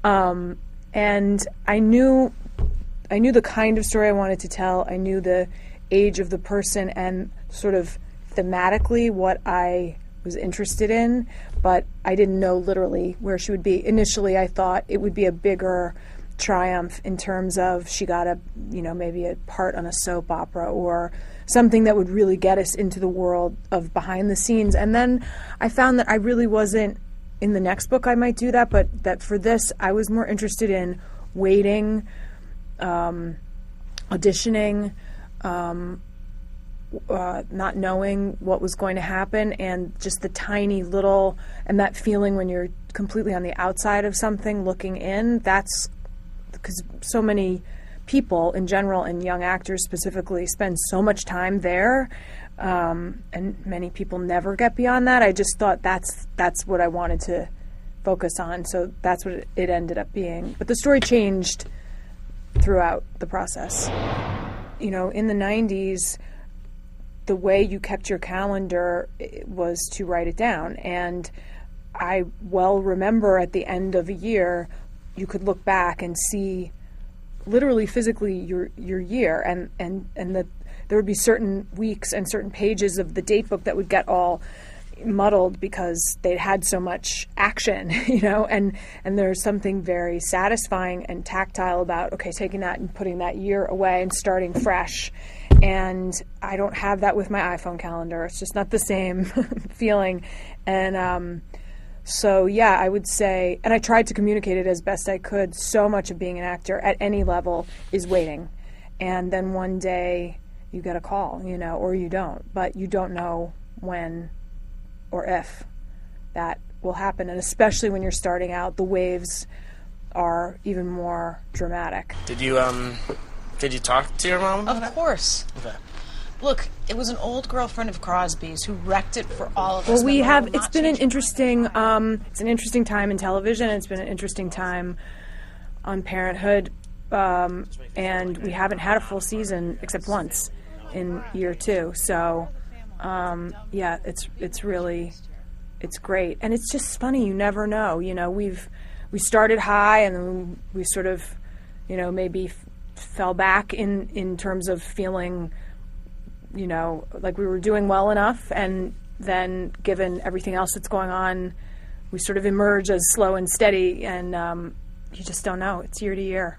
And I knew the kind of story I wanted to tell. I knew the age of the person and sort of thematically what I was interested in, but I didn't know literally where she would be. Initially, I thought it would be a bigger triumph in terms of she got maybe a part on a soap opera or something that would really get us into the world of behind the scenes. And then I found that I really wasn't, in the next book I might do that, but that for this I was more interested in waiting, auditioning, not knowing what was going to happen, and just the tiny little, and that feeling when you're completely on the outside of something looking in. That's because so many people in general, and young actors specifically, spend so much time there, and many people never get beyond that. I just thought that's what I wanted to focus on, so that's what it ended up being. But the story changed throughout the process. In the 90s, the way you kept your calendar was to write it down. And I well remember at the end of a year, you could look back and see literally physically your year, and that there would be certain weeks and certain pages of the date book that would get all muddled because they'd had so much action, and there's something very satisfying and tactile about, okay, taking that and putting that year away and starting fresh. And I don't have that with my iPhone calendar. It's just not the same feeling. And so, yeah, I would say, and I tried to communicate it as best I could, so much of being an actor at any level is waiting. And then one day you get a call, or you don't. But you don't know when or if that will happen. And especially when you're starting out, the waves are even more dramatic. Did you talk to your mom about Of that? course. Okay. Look, it was an old girlfriend of Crosby's who wrecked it for all of us. Well, we But have, will it's not been an change her interesting, mind. it's an interesting time in television. It's been an interesting time on Parenthood. And we haven't had a full season except once in year 2. So, yeah, it's really, it's great. And it's just funny, you never know. We started high and then we sort of, maybe fell back in terms of feeling, like we were doing well enough, and then given everything else that's going on, we sort of emerge as slow and steady, and you just don't know. It's year to year.